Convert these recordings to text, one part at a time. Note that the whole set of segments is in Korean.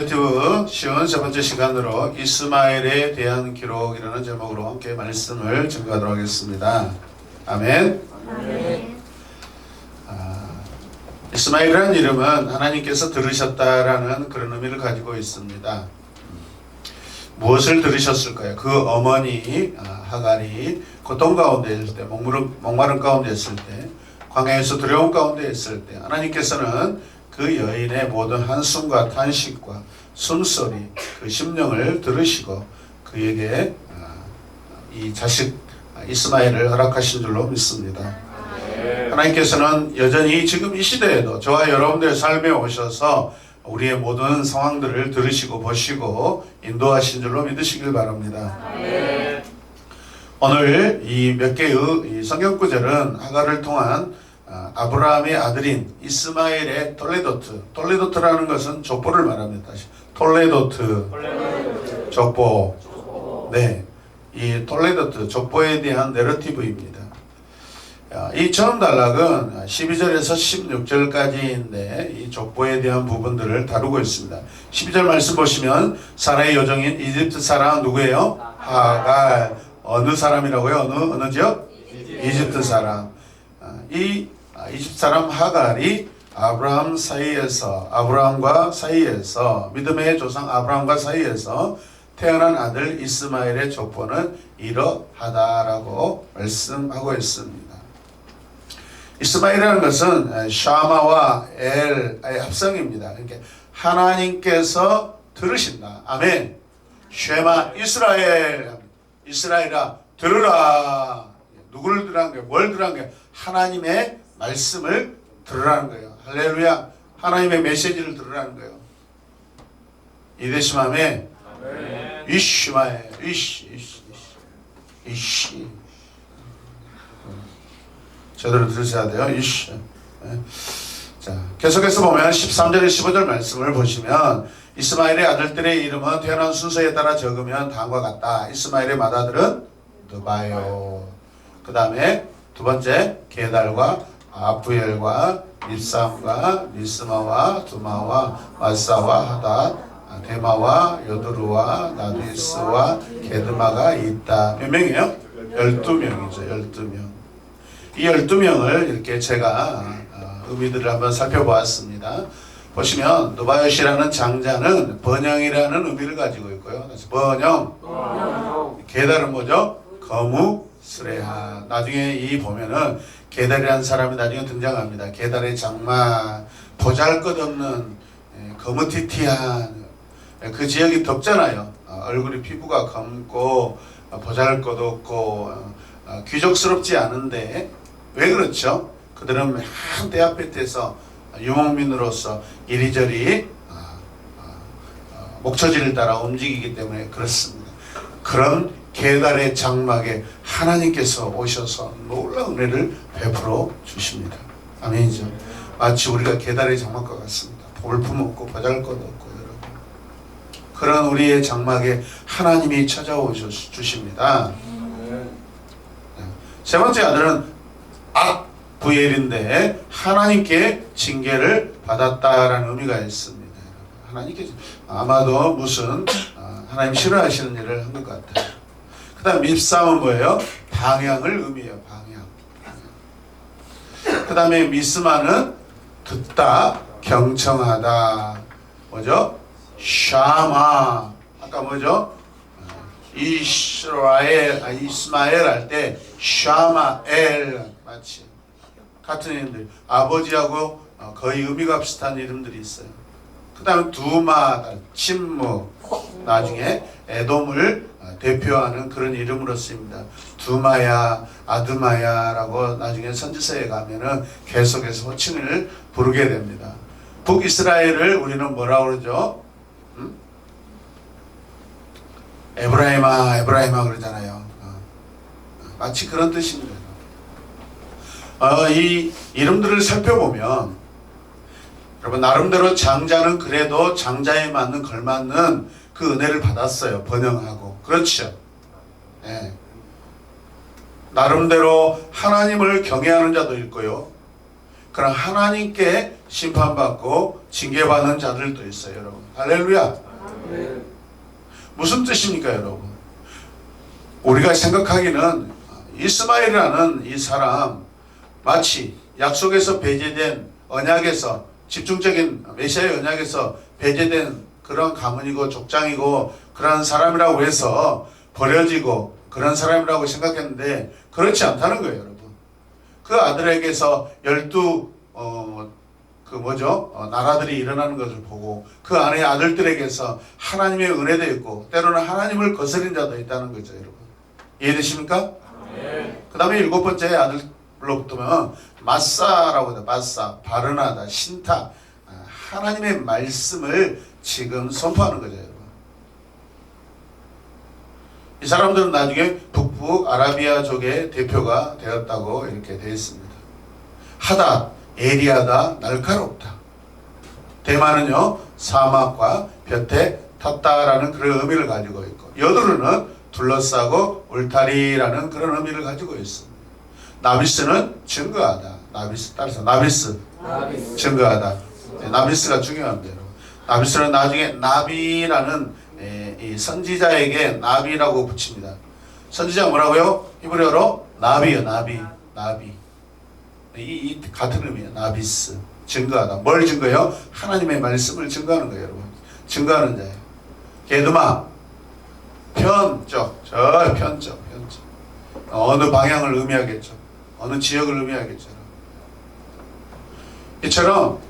유튜브 쉬운 세 번째 시간으로 이스마엘에 대한 기록이라는 제목으로 함께 말씀을 증거하도록 하겠습니다. 아멘. 아멘. 이스마엘이라는 이름은 하나님께서 들으셨다라는 그런 의미를 가지고 있습니다. 무엇을 들으셨을까요? 그 어머니 하갈이 고통 가운데 있을 때, 목마름 가운데 있을 때, 광야에서 두려움 가운데 있을 때 하나님께서는 그 여인의 모든 한숨과 탄식과 숨소리, 그 심령을 들으시고 그에게 이 자식 이스마엘을 허락하신 줄로 믿습니다. 하나님께서는 여전히 지금 이 시대에도 저와 여러분들의 삶에 오셔서 우리의 모든 상황들을 들으시고 보시고 인도하신 줄로 믿으시길 바랍니다. 오늘 이 몇 개의 성경 구절은 하갈을 통한 아브라함의 아들인 이스마엘의 톨레도트라는 것은 족보를 말합니다. 톨레도트 족보. 네, 이 톨레도트 족보에 대한 내러티브입니다. 이 처음 단락은 12절에서 16절까지인데 이 족보에 대한 부분들을 다루고 있습니다. 12절 말씀 보시면 사라의 여종인 이집트 사람 누구예요? 하갈. 어느 사람이라고요? 어느 지역? 이집트 사람. 이 이집트 사람 하갈이 아브라함과 사이에서 믿음의 조상 아브라함과 사이에서 태어난 아들 이스마엘의 족보는 이러하다라고 말씀하고 있습니다. 이스마엘이라는 것은 샤마와 엘의 합성입니다. 그러니까 하나님께서 들으신다. 아멘. 쉐마 이스라엘아 들으라. 누구를 들으라는 거예요? 뭘 들으라는 거예요? 하나님의 말씀을 들으라는 거예요. 할렐루야. 하나님의 메시지를 들으라는 거예요. 이데시마메 이시마에 이시 제대로 들으셔야 돼요. 이시. 자, 계속해서 보면 13절에 15절 말씀을 보시면 이스마엘의 아들들의 이름은 태어난 순서에 따라 적으면 다음과 같다. 이스마엘의 맏아들은 느바요. 그 다음에 두 번째 게달과 아부엘과 밉삼과 미스마와 두마와 마사와 하닷 데마와 여드루와 나디스와 게드마가 있다. 몇 명이에요? 12명이죠. 12명. 이 12명을 이렇게 제가 의미들을 한번 살펴보았습니다. 보시면 노바요시라는 장자는 번영이라는 의미를 가지고 있고요. 그래서 번영. 게달은 뭐죠? 거무스레하. 나중에 이 보면은 게달이라는 사람이 나중에 등장합니다. 게달의 장마, 보잘것없는 거무튀튀한 그 지역이 덥잖아요. 얼굴이 피부가 검고 보잘것없고 귀족스럽지 않은데 왜 그렇죠? 그들은 한 대합배트에서 유목민으로서 이리저리 목처지를 따라 움직이기 때문에 그렇습니다. 그런 게달의 장막에 하나님께서 오셔서 놀라운 은혜를 베풀어 주십니다. 아멘이죠. 마치 우리가 게달의 장막과 같습니다. 볼품없고 보잘것없고 여러분. 그런 우리의 장막에 하나님이 찾아오셔 주십니다. 세 번째 아들은 악부엘인데 하나님께 징계를 받았다라는 의미가 있습니다. 하나님께 아마도 무슨 하나님 싫어하시는 일을 한 것 같아요. 그 다음 밉삼은 뭐예요? 방향을 의미해요. 방향. 그 다음에 미스마는 듣다, 경청하다. 뭐죠? 샤마. 아까 뭐죠? 이스마엘 할 때 샤마엘 마치 같은 이름들. 아버지하고 거의 의미가 비슷한 이름들이 있어요. 그 다음에 두마, 침묵. 나중에 에돔을 대표하는 그런 이름으로 쓰입니다. 두마야, 아드마야라고 나중에 선지서에 가면은 계속해서 호칭을 부르게 됩니다. 북이스라엘을 우리는 뭐라고 그러죠? 에브라임아 그러잖아요. 마치 그런 뜻입니다. 이 이름들을 살펴보면 여러분 나름대로 장자는 그래도 장자에 맞는 걸맞는 그 은혜를 받았어요. 번영하고. 그렇죠. 네. 나름대로 하나님을 경외하는 자도 있고요. 그런 하나님께 심판받고 징계받는 자들도 있어요, 여러분. 할렐루야. 무슨 뜻입니까, 여러분? 우리가 생각하기는 이스마엘이라는 이 사람 마치 약속에서 배제된 언약에서 집중적인 메시아의 언약에서 배제된 그런 가문이고 족장이고 그런 사람이라고 해서 버려지고 그런 사람이라고 생각했는데 그렇지 않다는 거예요, 여러분. 그 아들에게서 12 나라들이 일어나는 것을 보고 그 안에 아들들에게서 하나님의 은혜도 있고 때로는 하나님을 거스린 자도 있다는 거죠, 여러분. 이해되십니까? 네. 그 다음에 7번째 아들로부터는 마사라고 해요. 마사, 바르나다, 신타, 하나님의 말씀을 지금 선포하는 거죠, 여러분. 이 사람들은 나중에 북부 아라비아족의 대표가 되었다고 이렇게 되어 있습니다. 하다, 에리하다, 날카롭다. 대만은요, 사막과 볕에 탔다라는 그런 의미를 가지고 있고, 여드르는 둘러싸고 울타리라는 그런 의미를 가지고 있습니다. 나비스는 증거하다. 나비스, 따라서 나비스. 증거하다. 네, 나비스가 중요합니다. 나비스는 나중에 나비라는 이 선지자에게 나비라고 붙입니다. 선지자가 뭐라고요? 히브리어로 나비요, 나비. 이 같은 의미예요. 나비스. 증거하다. 뭘 증거해요? 하나님의 말씀을 증거하는 거예요, 여러분. 증거하는 자예요. 게드마. 편적. 저 편적. 어느 방향을 의미하겠죠. 어느 지역을 의미하겠죠. 이처럼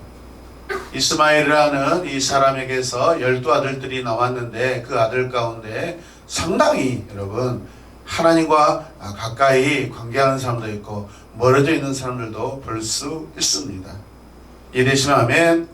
이스마엘이라는 이 사람에게서 12아들들이 나왔는데 그 아들 가운데 상당히 여러분 하나님과 가까이 관계하는 사람도 있고 멀어져 있는 사람들도 볼 수 있습니다. 이해되시면 아멘.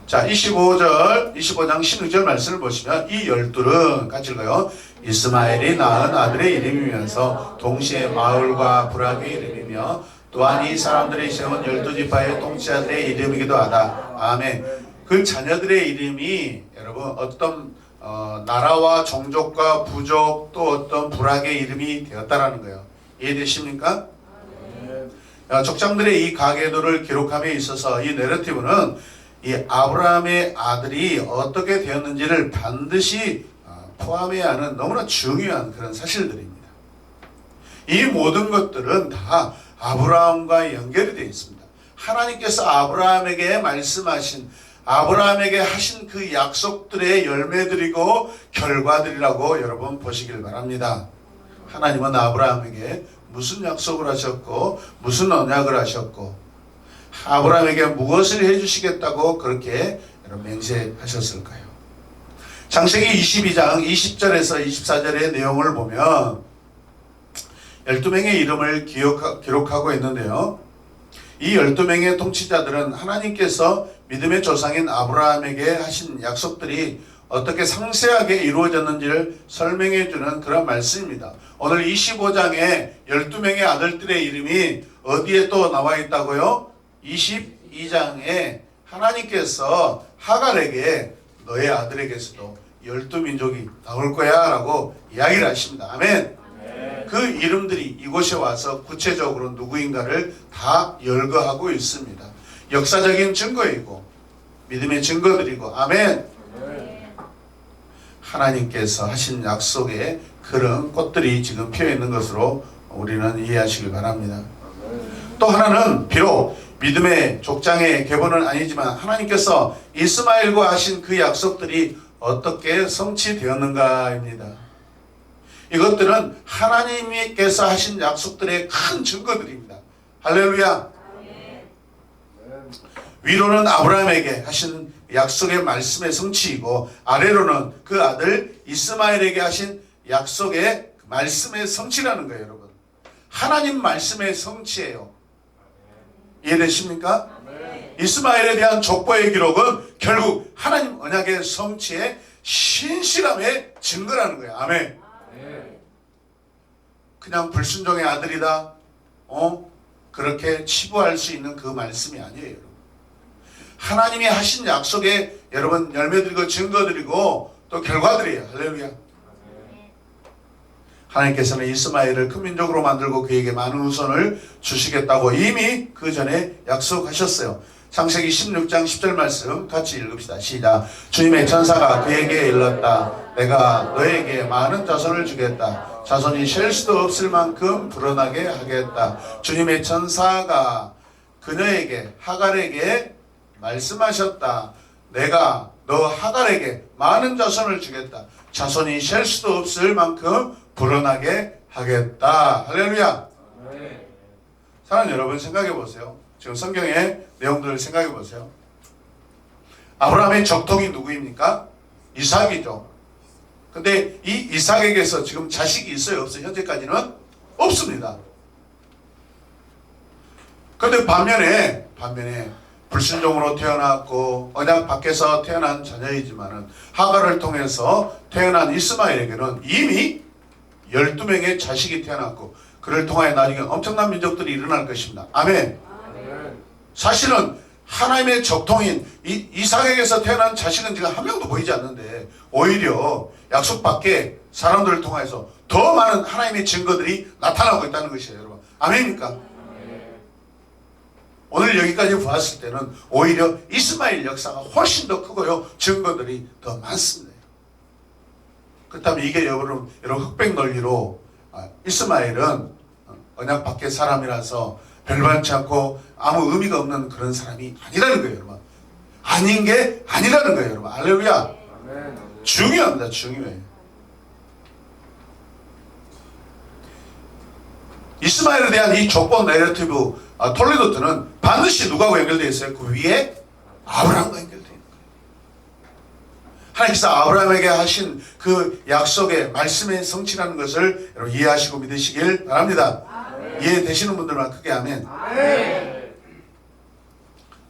자, 25장 16절 말씀을 보시면 이 12은 같이 읽어요. 이스마엘이 낳은 아들의 이름이면서 동시에 마을과 부락의 이름이며 또한 이 사람들이 세운 12지파의 통치자들의 이름이기도 하다. 아멘. 그 자녀들의 이름이 여러분 어떤 나라와 종족과 부족 또 어떤 부락의 이름이 되었다라는 거예요. 이해되십니까? 족장들의 이 가계도를 기록함에 있어서 이 내러티브는 이 아브라함의 아들이 어떻게 되었는지를 반드시 포함해야 하는 너무나 중요한 그런 사실들입니다. 이 모든 것들은 다 아브라함과 연결이 되어 있습니다. 하나님께서 아브라함에게 말씀하신 아브라함에게 하신 그 약속들의 열매들이고 결과들이라고 여러분 보시길 바랍니다. 하나님은 아브라함에게 무슨 약속을 하셨고 무슨 언약을 하셨고 아브라함에게 무엇을 해주시겠다고 그렇게 맹세하셨을까요? 창세기 22장 20절에서 24절의 내용을 보면 12명의 이름을 기록하고 있는데요. 이 12명의 통치자들은 하나님께서 믿음의 조상인 아브라함에게 하신 약속들이 어떻게 상세하게 이루어졌는지를 설명해 주는 그런 말씀입니다. 오늘 25장에 12명의 아들들의 이름이 어디에 또 나와 있다고요? 22장에 하나님께서 하갈에게 너의 아들에게서도 12민족이 나올 거야 라고 이야기를 하십니다. 아멘. 그 이름들이 이곳에 와서 구체적으로 누구인가를 다 열거하고 있습니다. 역사적인 증거이고 믿음의 증거들이고 아멘. 하나님께서 하신 약속에 그런 꽃들이 지금 피어 있는 것으로 우리는 이해하시길 바랍니다. 또 하나는 비록 믿음의 족장의 계보는 아니지만 하나님께서 이스마엘과 하신 그 약속들이 어떻게 성취되었는가입니다. 이것들은 하나님께서 하신 약속들의 큰 증거들입니다. 할렐루야. 위로는 아브라함에게 하신 약속의 말씀의 성취이고 아래로는 그 아들 이스마엘에게 하신 약속의 말씀의 성취라는 거예요, 여러분. 하나님 말씀의 성취예요. 이해되십니까? 이스마엘에 대한 족보의 기록은 결국 하나님 언약의 성취의 신실함의 증거라는 거예요. 아멘. 그냥 불순종의 아들이다. 그렇게 치부할 수 있는 그 말씀이 아니에요, 여러분. 하나님이 하신 약속에 여러분 열매드리고 증거드리고 또 결과들이에요. 할렐루야. 하나님께서는 이스마엘을 큰 민족으로 만들고 그에게 많은 후손을 주시겠다고 이미 그 전에 약속하셨어요. 창세기 16장 10절 말씀 같이 읽읍시다. 시작. 주님의 천사가 그에게 일렀다. 내가 너에게 많은 자손을 주겠다. 자손이 셀 수도 없을 만큼 불어나게 하겠다. 주님의 천사가 그녀에게 하갈에게 말씀하셨다. 내가 너 하갈에게 많은 자손을 주겠다. 자손이 셀 수도 없을 만큼 불어나게 하겠다. 할렐루야. 사랑하는 여러분, 생각해 보세요. 지금 성경의 내용들을 생각해 보세요. 아브라함의 적통이 누구입니까? 이삭이죠. 근데 이 이삭에게서 지금 자식이 있어요? 없어요? 현재까지는 없습니다. 그런데 반면에 불순종으로 태어났고 언약 밖에서 태어난 자녀이지만은 하갈을 통해서 태어난 이스마엘에게는 이미 12명의 자식이 태어났고 그를 통하여 나중에 엄청난 민족들이 일어날 것입니다. 아멘. 사실은 하나님의 적통인 이삭에게서 태어난 자식은 지금 한 명도 보이지 않는데 오히려 약속 밖에 사람들을 통해서 더 많은 하나님의 증거들이 나타나고 있다는 것이에요. 여러분 아멘입니까? 오늘 여기까지 보았을 때는 오히려 이스마엘 역사가 훨씬 더 크고요. 증거들이 더 많습니다. 그렇다면 이게 여러분 흑백 논리로 이스마엘은 언약 밖의 사람이라서 별반치 않고 아무 의미가 없는 그런 사람이 아니라는 거예요. 여러분. 아닌 게 아니라는 거예요. 여러분. 할렐루야. 중요합니다. 중요해요. 이스마엘에 대한 이 조건 내러티브 톨레도트는 반드시 누구하고 연결되어 있어요? 그 위에 아브라함과 연결되어 있는 거예요. 하나님께서 아브라함에게 하신 그 약속의 말씀의 성취라는 것을 여러분 이해하시고 믿으시길 바랍니다. 이해되시는 분들만 크게 아멘.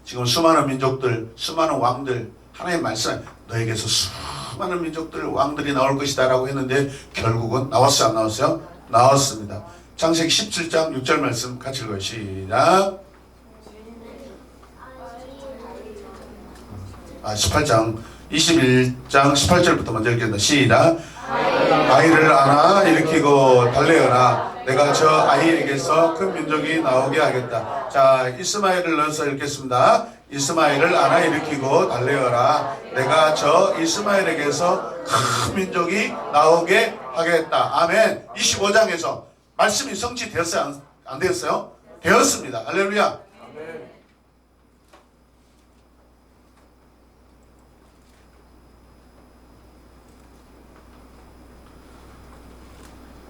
지금 수많은 민족들, 수많은 왕들 하나님 말씀 너에게서 수많은 민족들 왕들이 나올 것이다 라고 했는데 결국은 나왔어요? 안 나왔어요? 나왔습니다. 창세기 17장 6절 말씀 같이 읽어요. 시작. 18장 21장 18절부터 먼저 읽겠습니다. 시작. 아이를 안아 일으키고 달래어라. 내가 저 아이에게서 큰 민족이 나오게 하겠다. 자, 이스마엘을 넣어서 읽겠습니다. 이스마엘을 안아 일으키고 달래어라. 내가 저 이스마엘에게서 큰 민족이 나오게 하겠다. 아멘. 25장에서 말씀이 성취되었어요? 안 되었어요? 되었습니다. 할렐루야.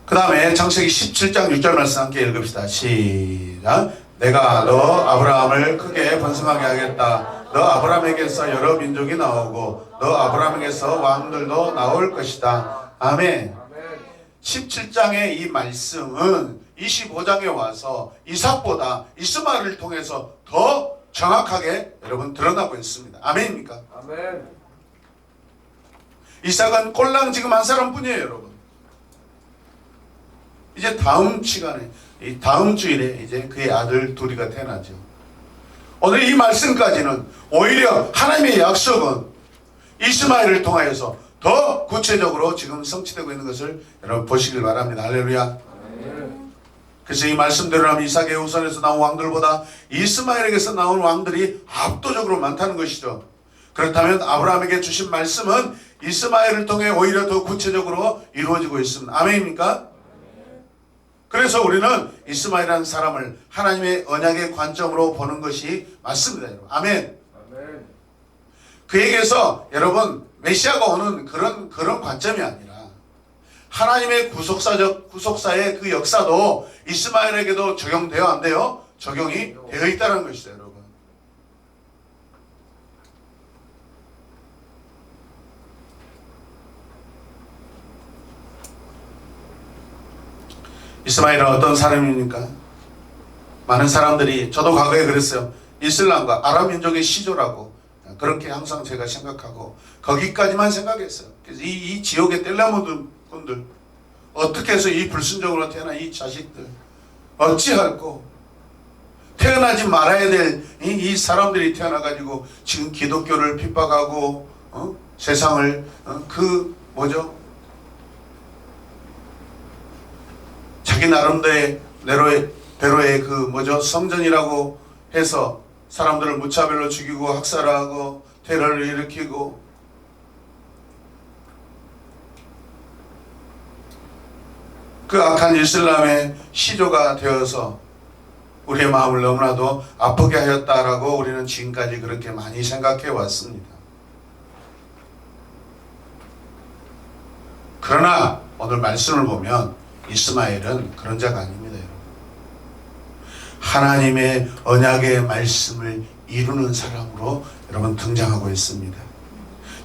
그 다음에 창세기 17장 6절 말씀 함께 읽읍시다. 시작. 내가 너 아브라함을 크게 번성하게 하겠다. 너 아브라함에게서 여러 민족이 나오고 너 아브라함에게서 왕들도 나올 것이다. 아멘. 17장의 이 말씀은 25장에 와서 이삭보다 이스마엘을 통해서 더 정확하게 여러분 드러나고 있습니다. 아멘입니까? 아멘. 이삭은 꼴랑 지금 한 사람뿐이에요, 여러분. 이제 다음 시간에, 이 다음 주일에 이제 그의 아들 둘이가 태어나죠. 오늘 이 말씀까지는 오히려 하나님의 약속은 이스마엘을 통하여서 더 구체적으로 지금 성취되고 있는 것을 여러분 보시길 바랍니다. 할렐루야. 그래서 이 말씀대로라면 이삭의 후손에서 나온 왕들보다 이스마엘에게서 나온 왕들이 압도적으로 많다는 것이죠. 그렇다면 아브라함에게 주신 말씀은 이스마엘을 통해 오히려 더 구체적으로 이루어지고 있습니다. 아멘입니까? 그래서 우리는 이스마엘이라는 사람을 하나님의 언약의 관점으로 보는 것이 맞습니다. 여러분. 아멘. 그에게서 여러분 메시아가 오는 그런 관점이 아니라 하나님의 구속사의 그 역사도 이스마엘에게도 적용돼요? 안 돼요? 적용이 되어 있다는 것이죠. 여러분. 이스마엘은 어떤 사람입니까? 많은 사람들이, 저도 과거에 그랬어요. 이슬람과 아랍 민족의 시조라고 그렇게 항상 제가 생각하고 거기까지만 생각했어요. 그래서 이 지옥에 뗄려먹은 분들, 어떻게 해서 이 불순종으로 태어난 이 자식들 어찌할꼬, 태어나지 말아야 될 이 사람들이 태어나가지고 지금 기독교를 핍박하고 세상을 자기 나름대로의 그 뭐죠? 성전이라고 해서 사람들을 무차별로 죽이고 학살하고 테러를 일으키고 그 악한 이슬람의 시조가 되어서 우리의 마음을 너무나도 아프게 하였다라고 우리는 지금까지 그렇게 많이 생각해 왔습니다. 그러나 오늘 말씀을 보면 이스마엘은 그런 자가 아닙니다. 여러분. 하나님의 언약의 말씀을 이루는 사람으로 여러분 등장하고 있습니다.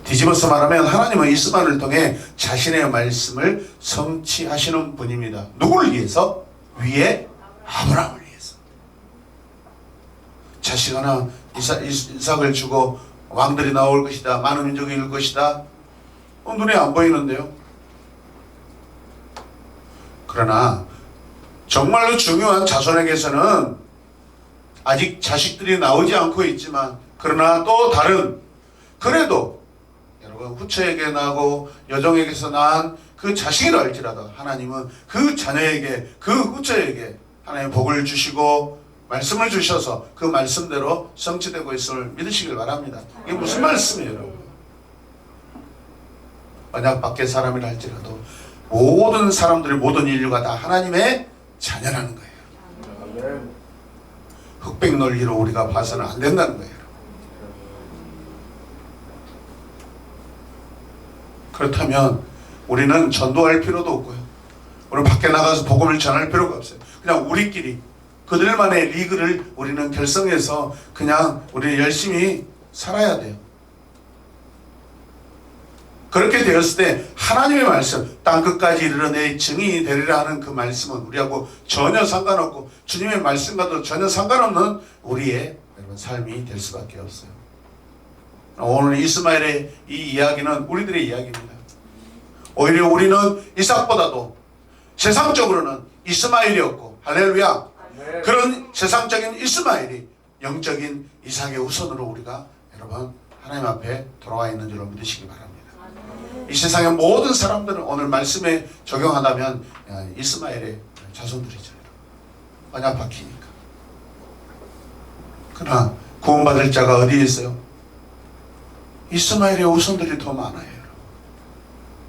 뒤집어서 말하면 하나님은 이스마엘을 통해 자신의 말씀을 성취하시는 분입니다. 누구를 위해서? 위에 아브라함을 위해서. 자식 하나 이삭을 주고 왕들이 나올 것이다. 많은 민족이 일 것이다. 눈에 안 보이는데요. 그러나 정말로 중요한 자손에게서는 아직 자식들이 나오지 않고 있지만 그러나 또 다른 그래도 여러분 후처에게 나고 여종에게서 낳은 그 자식이라 할지라도 하나님은 그 자녀에게 그 후처에게 하나님의 복을 주시고 말씀을 주셔서 그 말씀대로 성취되고 있음을 믿으시길 바랍니다. 이게 무슨 말씀이에요 여러분? 만약 밖에 사람이라 할지라도 모든 사람들이 모든 인류가 다 하나님의 자녀라는 거예요. 흑백 논리로 우리가 봐서는 안 된다는 거예요. 그렇다면 우리는 전도할 필요도 없고요. 우리 밖에 나가서 복음을 전할 필요가 없어요. 그냥 우리끼리 그들만의 리그를 우리는 결성해서 그냥 우리 열심히 살아야 돼요. 그렇게 되었을 때 하나님의 말씀 땅끝까지 이르러 내 증인이 되리라 하는 그 말씀은 우리하고 전혀 상관없고 주님의 말씀과도 전혀 상관없는 우리의 여러분 삶이 될 수밖에 없어요. 오늘 이스마엘의 이 이야기는 우리들의 이야기입니다. 오히려 우리는 이삭보다도 세상적으로는 이스마엘이었고 할렐루야 그런 세상적인 이스마엘이 영적인 이삭의 우선으로 우리가 여러분 하나님 앞에 돌아와 있는 줄로 믿으시기 바랍니다. 이 세상의 모든 사람들은 오늘 말씀에 적용한다면 이스마엘의 자손들이죠. 언약 박히니까. 그러나 구원받을 자가 어디에 있어요? 이스마엘의 우선들이 더 많아요.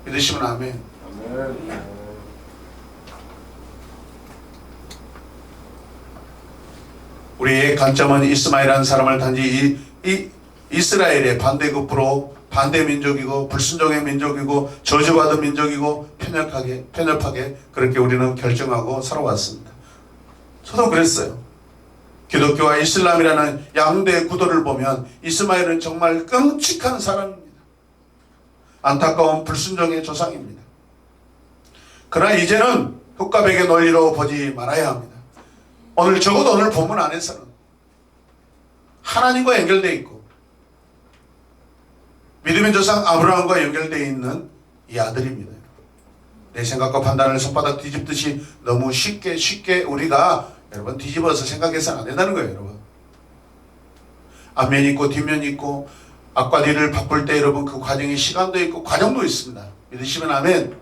믿으시면 아멘. 우리의 관점은 이스마엘이라는 사람을 단지 이스라엘의 반대급부로 반대 민족이고 불순종의 민족이고 저주받은 민족이고 편협하게 그렇게 우리는 결정하고 살아왔습니다. 저도 그랬어요. 기독교와 이슬람이라는 양대 구도를 보면 이스마엘은 정말 끔찍한 사람입니다. 안타까운 불순종의 조상입니다. 그러나 이제는 흑과백의 논리로 보지 말아야 합니다. 적어도 오늘 본문 안에서는 하나님과 연결되어 있고 믿음의 조상 아브라함과 연결되어 있는 이 아들입니다. 내 생각과 판단을 손바닥 뒤집듯이 너무 쉽게 우리가 여러분 뒤집어서 생각해서는 안 된다는 거예요. 여러분 앞면이 있고 뒷면이 있고 앞과 뒤를 바꿀 때 여러분 그 과정이 시간도 있고 과정도 있습니다. 믿으시면 아멘.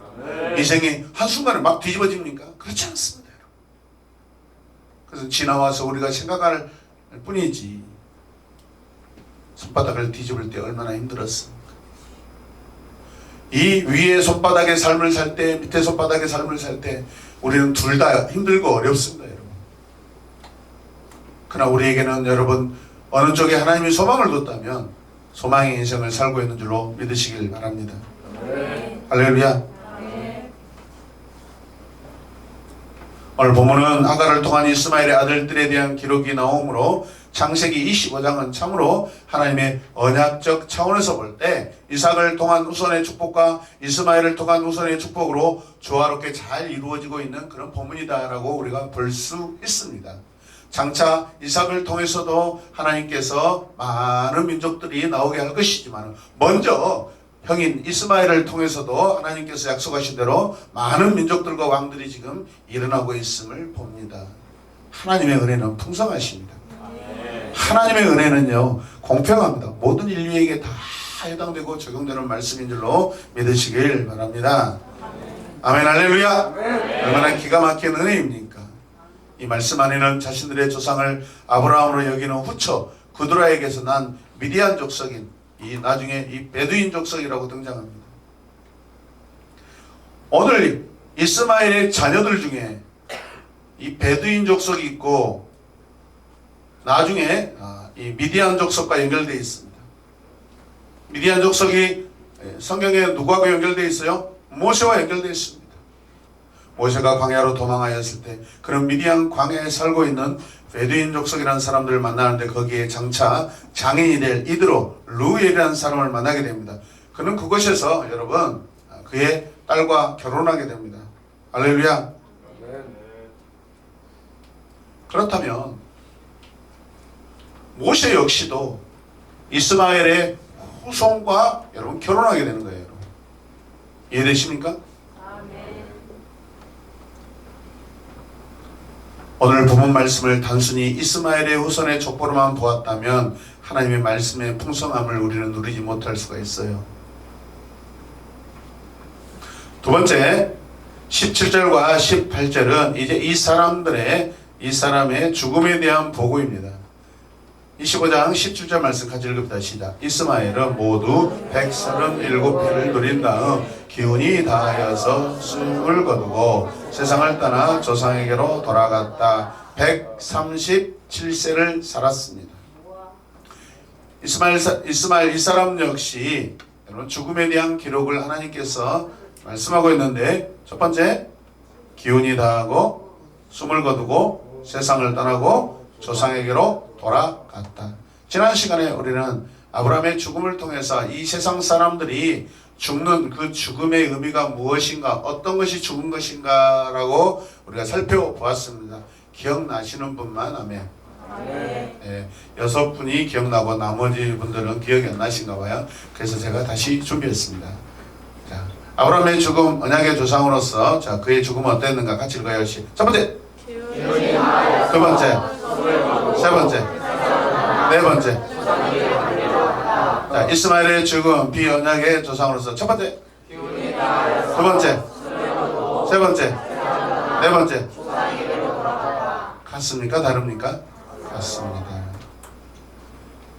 인생이 한순간에 막 뒤집어집니까? 그렇지 않습니다. 여러분. 그래서 지나와서 우리가 생각할 뿐이지 손바닥을 뒤집을 때 얼마나 힘들었습니까? 이 위에 손바닥의 삶을 살 때 밑에 손바닥의 삶을 살 때 우리는 둘 다 힘들고 어렵습니다. 여러분. 그러나 우리에게는 여러분 어느 쪽에 하나님이 소망을 뒀다면 소망의 인생을 살고 있는 줄로 믿으시길 바랍니다. 할렐루야. 오늘 본문은 하갈을 통한 이스마엘의 아들들에 대한 기록이 나오므로 창세기 25장은 참으로 하나님의 언약적 차원에서 볼 때 이삭을 통한 후손의 축복과 이스마엘을 통한 후손의 축복으로 조화롭게 잘 이루어지고 있는 그런 본문이다라고 우리가 볼 수 있습니다. 장차 이삭을 통해서도 하나님께서 많은 민족들이 나오게 할 것이지만 먼저 형인 이스마엘을 통해서도 하나님께서 약속하신 대로 많은 민족들과 왕들이 지금 일어나고 있음을 봅니다. 하나님의 은혜는 풍성하십니다. 하나님의 은혜는요 공평합니다. 모든 인류에게 다 해당되고 적용되는 말씀인 줄로 믿으시길 바랍니다. 아멘 할렐루야. 얼마나 기가 막힌 은혜입니까? 이 말씀 안에는 자신들의 조상을 아브라함으로 여기는 후처 그드라에게서 난 미디안 족속인 이 나중에 이 베두인 족속이라고 등장합니다. 오늘 이스마엘의 자녀들 중에 이 베두인 족속이 있고 나중에 이 미디안 족속과 연결되어 있습니다. 미디안 족속이 성경에 누구하고 연결되어 있어요? 모세와 연결되어 있습니다. 모세가 광야로 도망하였을 때 그런 미디안 광야에 살고 있는 베두인 족속이라는 사람들을 만나는데 거기에 장차 장인이 될 이드로 루엘이라는 사람을 만나게 됩니다. 그는 그곳에서 여러분 그의 딸과 결혼하게 됩니다. 할렐루야. 그렇다면 모세 역시도 이스마엘의 후손과 여러분 결혼하게 되는 거예요. 여러분. 이해되십니까? 오늘 본문 말씀을 단순히 이스마엘의 후손의 족보로만 보았다면 하나님의 말씀의 풍성함을 우리는 누리지 못할 수가 있어요. 두 번째 17절과 18절은 이제 이 사람의 죽음에 대한 보고입니다. 25장 17절 말씀 같이 읽읍시다. 시작. 이스마엘은 모두 137해를 누린 다음 기운이 다하여서 숨을 거두고 세상을 떠나 조상에게로 돌아갔다. 137세를 살았습니다. 이스마엘 이 사람 역시 여러분 죽음에 대한 기록을 하나님께서 말씀하고 있는데 첫 번째 기운이 다하고 숨을 거두고 세상을 떠나고 조상에게로 돌아갔다. 지난 시간에 우리는 아브라함의 죽음을 통해서 이 세상 사람들이 죽는 그 죽음의 의미가 무엇인가, 어떤 것이 죽은 것인가 라고 우리가 살펴보았습니다. 기억나시는 분만 아멘. 네, 6분이 기억나고 나머지 분들은 기억이 안 나신가 봐요. 그래서 제가 다시 준비했습니다. 자, 아브라함의 죽음, 언약의 조상으로서 자 그의 죽음은 어땠는가 같이 읽어요. 첫 번째, 두 번째, 세 번째, 네 번째. 자, 이스마엘의 죽음 비언약의 조상으로서 첫 번째, 두 번째, 세 번째, 네 번째. 같습니까? 다릅니까? 같습니다.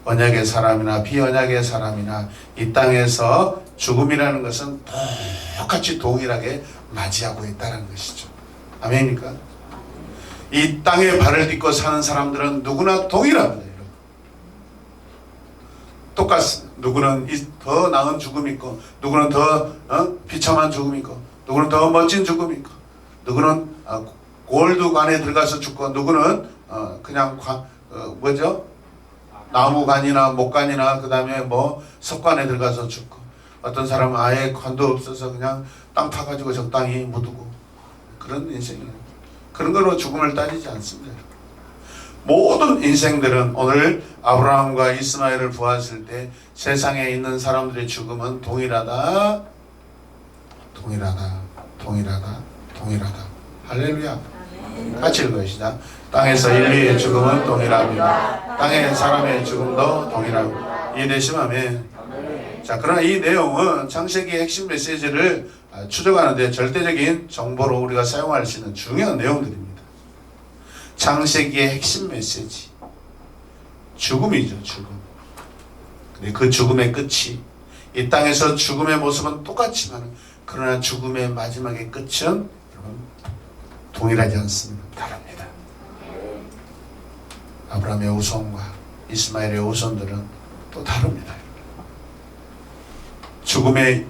언약의 사람이나 비언약의 사람이나 이 땅에서 죽음이라는 것은 똑같이 동일하게 맞이하고 있다는 것이죠. 아멘입니까? 이 땅에 발을 딛고 사는 사람들은 누구나 동일합니다. 똑같습니다. 누구는 더 나은 죽음이 있고 누구는 더 비참한 죽음이 있고 누구는 더 멋진 죽음이 있고 누구는 골드관에 들어가서 죽고 누구는 그냥 나무관이나 목관이나 그 다음에 뭐 석관에 들어가서 죽고 어떤 사람은 아예 관도 없어서 그냥 땅 파가지고 적당히 묻고 그런 인생이에요. 그런 걸로 죽음을 따지지 않습니다. 모든 인생들은 오늘 아브라함과 이스마엘을 보았을 때 세상에 있는 사람들의 죽음은 동일하다. 할렐루야. 같이 읽으시다. 땅에서 인류의 죽음은 동일합니다. 땅의 사람의 죽음도 동일합니다. 이해되시면 아멘. 자, 그러나 이 내용은 창세기의 핵심 메시지를 추적하는데 절대적인 정보로 우리가 사용할 수 있는 중요한 내용들입니다. 창세기의 핵심 메시지 죽음이죠. 죽음. 근데 그 죽음의 끝이 이 땅에서 죽음의 모습은 똑같지만 그러나 죽음의 마지막의 끝은 여러분 동일하지 않습니다. 다릅니다. 아브라함의 후손과 이스마엘의 후손들은 또 다릅니다. 죽음의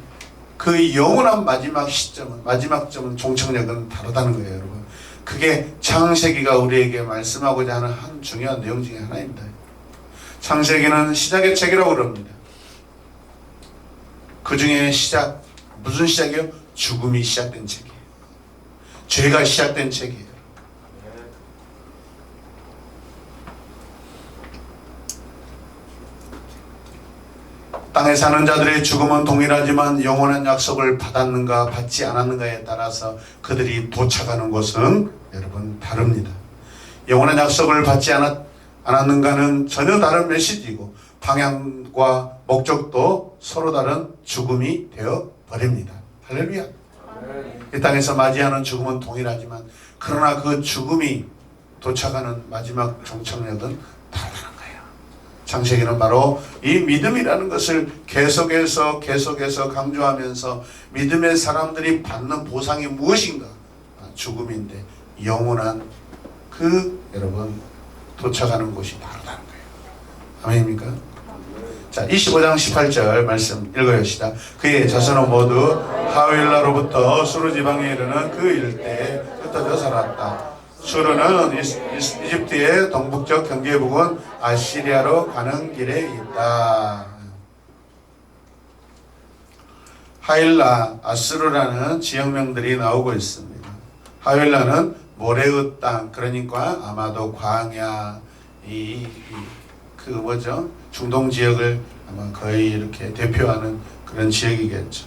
그 영원한 마지막 시점은, 마지막 점은, 종착역은 다르다는 거예요, 여러분. 그게 창세기가 우리에게 말씀하고자 하는 한 중요한 내용 중에 하나입니다. 창세기는 시작의 책이라고 그럽니다. 그 중에 시작, 무슨 시작이요? 죽음이 시작된 책이에요. 죄가 시작된 책이에요. 땅에 사는 자들의 죽음은 동일하지만 영원한 약속을 받았는가 받지 않았는가에 따라서 그들이 도착하는 곳은 여러분 다릅니다. 영원한 약속을 받지 않았는가는 전혀 다른 메시지이고 방향과 목적도 서로 다른 죽음이 되어 버립니다. 할렐루야. 이 땅에서 맞이하는 죽음은 동일하지만 그러나 그 죽음이 도착하는 마지막 종착역은 다르다는 거예요. 창세기는 바로 이 믿음이라는 것을 계속해서 강조하면서 믿음의 사람들이 받는 보상이 무엇인가? 죽음인데 영원한 그 여러분 도착하는 곳이 다르다는 거예요. 아멘입니까? 자, 25장 18절 말씀 읽어봅시다. 그의 자손은 모두 하윌라로부터 수르 지방에 이르는 그 일대에 흩어져 살았다. 수르는 이집트의 동북쪽 경계 부근 아시리아로 가는 길에 있다. 하윌라, 아수르라는 지역명들이 나오고 있습니다. 하윌라는 모래의 땅, 그러니까 아마도 광야, 그 뭐죠? 중동 지역을 아마 거의 이렇게 대표하는 그런 지역이겠죠.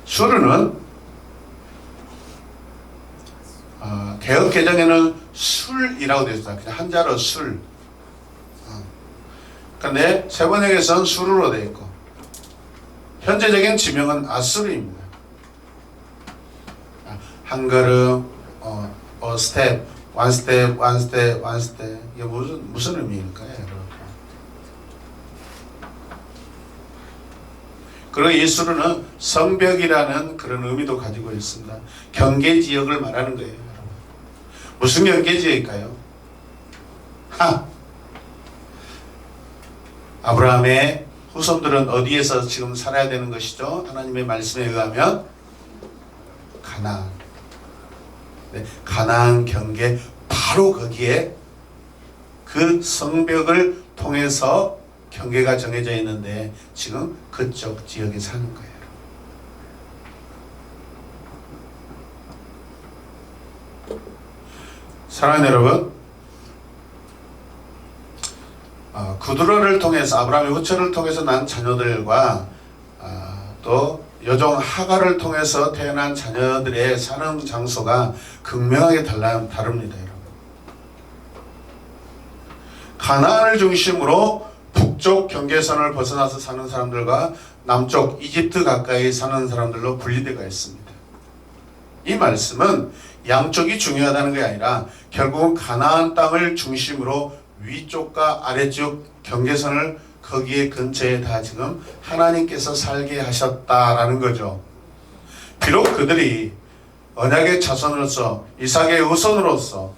수르는 개혁 개정에는 술이라고 되어 있어요. 그냥 한자로 술. 그런데 세번역에서는 수르로 되어 있고 현재적인 지명은 아수르입니다. 한 걸음, 스텝, 원 스텝, 원 스텝, 원 스텝. 이게 무슨 의미일까요, 여러분? 그리고 이 수르는 성벽이라는 그런 의미도 가지고 있습니다. 경계 지역을 말하는 거예요, 여러분. 무슨 경계 지역일까요? 아브라함의 후손들은 어디에서 지금 살아야 되는 것이죠? 하나님의 말씀에 의하면 가나안. 네, 가나안 경계 바로 거기에 그 성벽을 통해서 경계가 정해져 있는데 지금 그쪽 지역에 사는 거예요. 사랑하는 여러분, 구두로를 통해서 아브라함의 후처를 통해서 난 자녀들과 또 여종 하갈을 통해서 태어난 자녀들의 사는 장소가 극명하게 다릅니다. 여러분. 가나안을 중심으로 북쪽 경계선을 벗어나서 사는 사람들과 남쪽 이집트 가까이 사는 사람들로 분리되어 있습니다. 이 말씀은 양쪽이 중요하다는 게 아니라 결국은 가나안 땅을 중심으로 위쪽과 아래쪽 경계선을 거기에 근처에 다 지금 하나님께서 살게 하셨다라는 거죠. 비록 그들이 언약의 자손으로서 이삭의 후손으로서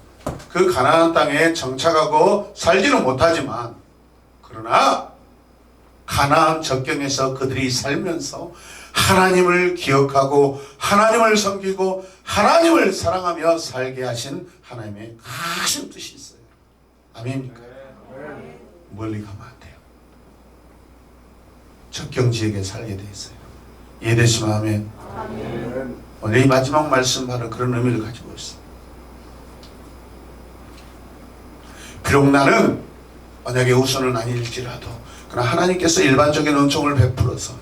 그 가나안 땅에 정착하고 살지는 못하지만 그러나 가나안 적경에서 그들이 살면서 하나님을 기억하고 하나님을 섬기고 하나님을 사랑하며 살게 하신 하나님의 크신 뜻이 있어요. 아멘입니까? 멀리 가면 안 돼요. 적경지역에 살게 돼 있어요. 이해되시면 아멘. 오늘 이 마지막 말씀 바로 그런 의미를 가지고 있어요. 비록 나는 언약의 후손은 아닐지라도 그러나 하나님께서 일반적인 은총을 베풀어서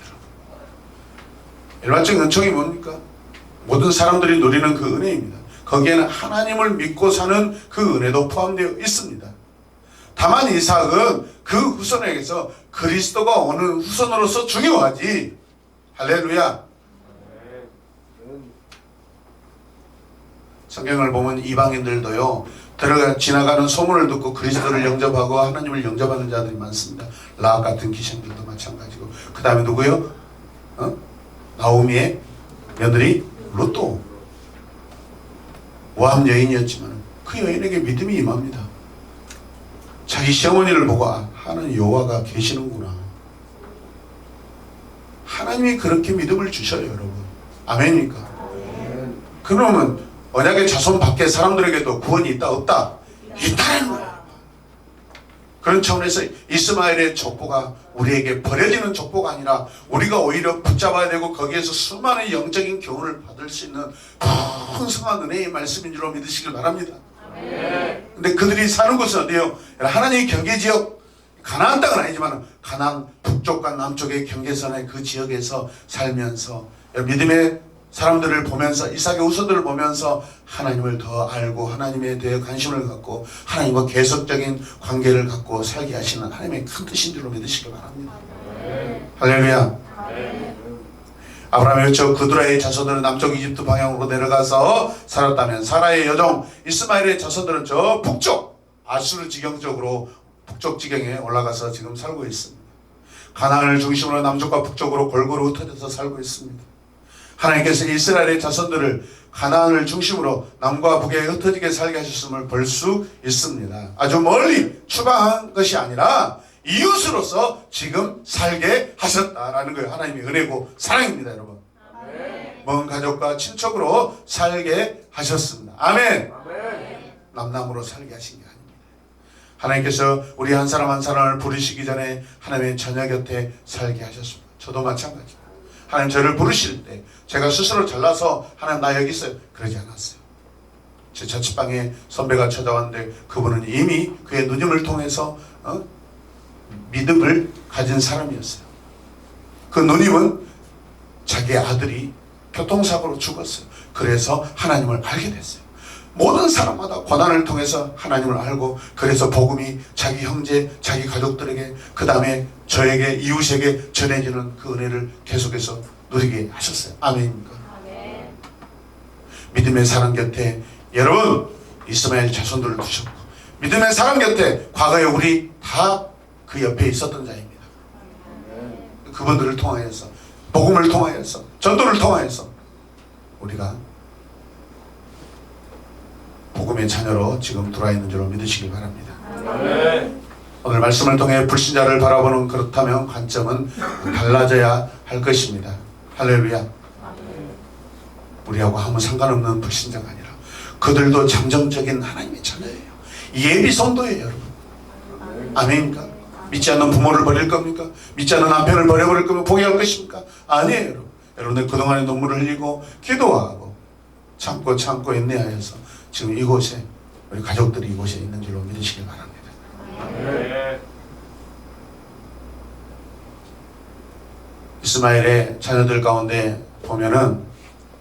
일반적인 은총이 뭡니까? 모든 사람들이 누리는 그 은혜입니다. 거기에는 하나님을 믿고 사는 그 은혜도 포함되어 있습니다. 다만 이삭은 그 후손에게서 그리스도가 오는 후손으로서 중요하지. 할렐루야. 성경을 보면 이방인들도요 지나가는 소문을 듣고 그리스도를 영접하고 하나님을 영접하는 자들이 많습니다. 라합 같은 기생들도 마찬가지고. 그 다음에 누구요? 나오미의 며느리 롯도. 모함 여인이었지만 그 여인에게 믿음이 임합니다. 자기 시어머니를 보고 하나님 여호와가 계시는구나. 하나님이 그렇게 믿음을 주셔요, 여러분. 아멘입니까? 그러면 언약의 자손 밖에 사람들에게도 구원이 있다 없다? 있다는 거예요. 그런 차원에서 이스마엘의 족보가 우리에게 버려지는 족보가 아니라 우리가 오히려 붙잡아야 되고 거기에서 수많은 영적인 교훈을 받을 수 있는 풍성한 은혜의 말씀인 줄로 믿으시길 바랍니다. 근데 그들이 사는 곳은 어디예요? 하나님의 경계지역, 가나안 땅은 아니지만 가나안 북쪽과 남쪽의 경계선의 그 지역에서 살면서 믿음의 사람들을 보면서 이삭의 후손들을 보면서 하나님을 더 알고 하나님에 대해 관심을 갖고 하나님과 계속적인 관계를 갖고 살게 하시는 하나님의 큰 뜻인 줄로 믿으시기 바랍니다. 할렐루야. 아브라함의 저 그두라의 자손들은 남쪽 이집트 방향으로 내려가서 살았다면 사라의 여종 이스마엘의 자손들은 저 북쪽 아수르 지경 쪽으로 북쪽 지경에 올라가서 지금 살고 있습니다. 가나안을 중심으로 남쪽과 북쪽으로 골고루 흩어져서 살고 있습니다. 하나님께서 이스라엘의 자손들을 가나안을 중심으로 남과 북에 흩어지게 살게 하셨음을 볼 수 있습니다. 아주 멀리 추방한 것이 아니라 이웃으로서 지금 살게 하셨다라는 거예요. 하나님의 은혜고 사랑입니다, 여러분. 먼 가족과 친척으로 살게 하셨습니다. 아멘. 남남으로 살게 하신 게 아닙니다. 하나님께서 우리 한 사람 한 사람을 부르시기 전에 하나님의 자녀 곁에 살게 하셨습니다. 저도 마찬가지입니다. 하나님 저를 부르실 때 제가 스스로 잘나서 하나님 나 여기 있어요 그러지 않았어요. 제 자취방에 선배가 찾아왔는데 그분은 이미 그의 누님을 통해서 믿음을 가진 사람이었어요. 그 누님은 자기 아들이 교통사고로 죽었어요. 그래서 하나님을 알게 됐어요. 모든 사람마다 고난을 통해서 하나님을 알고 그래서 복음이 자기 형제, 자기 가족들에게 그 다음에 저에게 이웃에게 전해지는 그 은혜를 계속해서 누리게 하셨어요. 아멘입니까? 아멘. 믿음의 사람 곁에 여러분 이스마엘 자손들을 두셨고 믿음의 사람 곁에 과거에 우리 다 그 옆에 있었던 자입니다. 그분들을 통하여서 복음을 통하여서 전도를 통하여서 우리가 복음의 자녀로 지금 들어와 있는 줄로 믿으시기 바랍니다. 아멘. 오늘 말씀을 통해 불신자를 바라보는 그렇다면 관점은 달라져야 할 것입니다. 할렐루야. 우리하고 아무 상관없는 불신자가 아니라 그들도 잠정적인 하나님의 자녀예요. 예비 성도예요, 여러분. 아멘입니까? 믿지 않는 부모를 버릴 겁니까? 믿지 않는 남편을 버려버릴 겁니까? 포기할 것입니까? 아니에요, 여러분. 여러분들 그동안에 눈물을 흘리고 기도하고 참고 인내하여서 지금 이곳에 우리 가족들이 이곳에 있는 줄로 믿으시길 바랍니다. 네. 이스마엘의 자녀들 가운데 보면은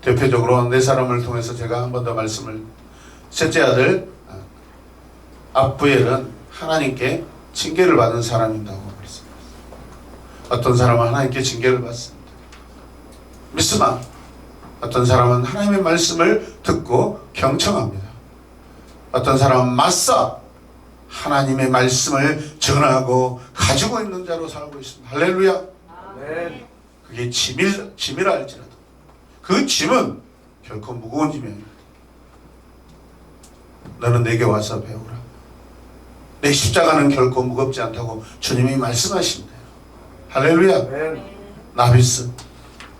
대표적으로 네 사람을 통해서 제가 한 번 더 말씀을 셋째 아들 압부엘은 하나님께 징계를 받은 사람이라고 말했습니다. 어떤 사람은 하나님께 징계를 받습니다. 미스마 어떤 사람은 하나님의 말씀을 듣고 경청합니다. 어떤 사람은 마사 하나님의 말씀을 전하고 가지고 있는 자로 살고 있습니다. 할렐루야. 아멘. 그게 짐이라 할지라도 그 짐은 결코 무거운 짐이 아닙니다. 너는 내게 와서 배우라. 내 십자가는 결코 무겁지 않다고 주님이 말씀하십니다. 할렐루야. 아멘. 나비스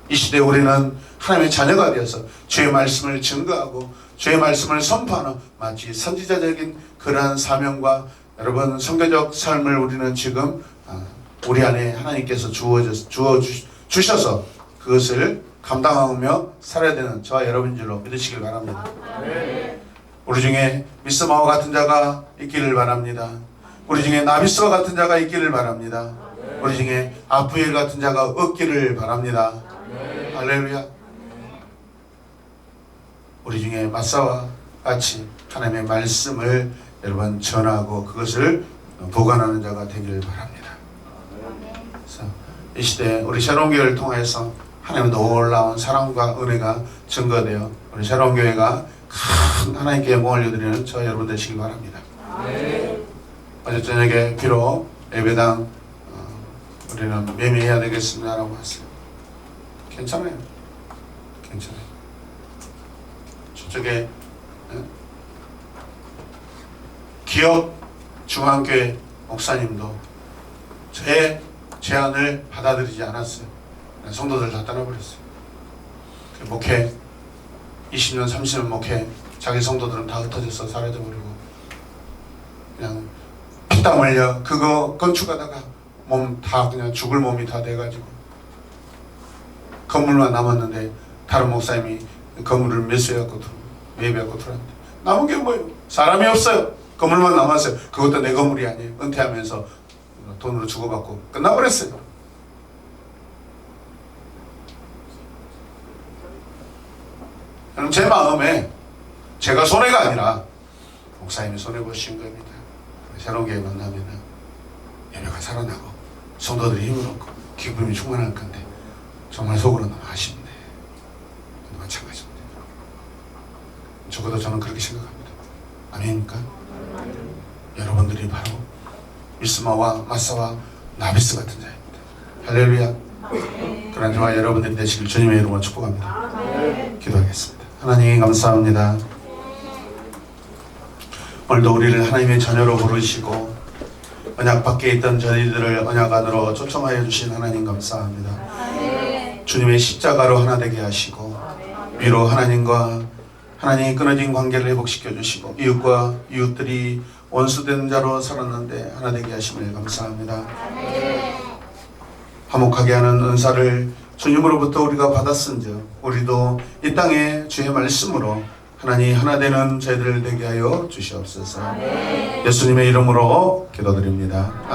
이 시대에 우리는 하나님의 자녀가 되어서 주의 말씀을 증거하고 주의 말씀을 선포하는 마치 선지자적인 그러한 사명과 여러분 선교적 삶을 우리는 지금 우리 안에 하나님께서 주셔서 그것을 감당하며 살아야 되는 저와 여러분인 줄로 믿으시길 바랍니다. 아멘. 우리 중에 미스마와 같은 자가 있기를 바랍니다. 우리 중에 나비스와 같은 자가 있기를 바랍니다. 아멘. 우리 중에 아프엘 같은 자가 없기를 바랍니다. 아멘. 할렐루야. 우리 중에 마사와 같이 하나님의 말씀을 여러분 전하고 그것을 보관하는 자가 되기를 바랍니다. 그래서 이 시대 우리 새로운 교회를 통해서 하나님의 놀라운 사랑과 은혜가 증거되어 우리 새로운 교회가 큰 하나님께 영광을 올려드리는 저 여러분 되시기 바랍니다. 어제 저녁에 비록 예배당 우리는 매매해야 되겠습니다 라고 했어요. 괜찮아요. 괜찮아요. 저쪽에 기업 중앙교회 목사님도 제 제안을 받아들이지 않았어요. 성도들 다 떠나버렸어요. 목회 20년 30년 목회 자기 성도들은 다 흩어져서 사라져버리고 그냥 피땀 흘려 그거 건축하다가 몸 다 그냥 죽을 몸이 다 돼가지고 건물만 남았는데 다른 목사님이 건물을 매수해갖고 매입해갖고 들어왔는데 남은 게 뭐예요? 사람이 없어요. 건물만 남았어요. 그것도 내 건물이 아니에요. 은퇴하면서 돈으로 주고받고 끝나버렸어요. 그럼 제 마음에 제가 손해가 아니라 목사님이 손해보신 겁니다. 새로운 교회 만나면 예배가 살아나고 성도들이 힘을 얻고 기쁨이 충만할 건데 정말 속으로 너무 아쉽네요. 적어도 저는 그렇게 생각합니다. 아멘입니까? 여러분들이 바로 미스마와 마사와 나비스 같은 자입니다. 할렐루야. 그런 저와 여러분들이 되시길 주님의 이름으로 축복합니다. 기도하겠습니다. 하나님 감사합니다. 오늘도 우리를 하나님의 자녀로 부르시고 언약 밖에 있던 저희들을 언약 안으로 초청하여 주신 하나님 감사합니다. 주님의 십자가로 하나 되게 하시고 위로 하나님과 하나님이 끊어진 관계를 회복시켜 주시고 이웃과 이웃들이 원수된 자로 살았는데 하나 되게 하심을 감사합니다. 화목하게 하는 은사를 주님으로부터 우리가 받았은즉 우리도 이 땅에 주의 말씀으로 하나님 하나 되는 저희들 되게 하여 주시옵소서. 예수님의 이름으로 기도드립니다.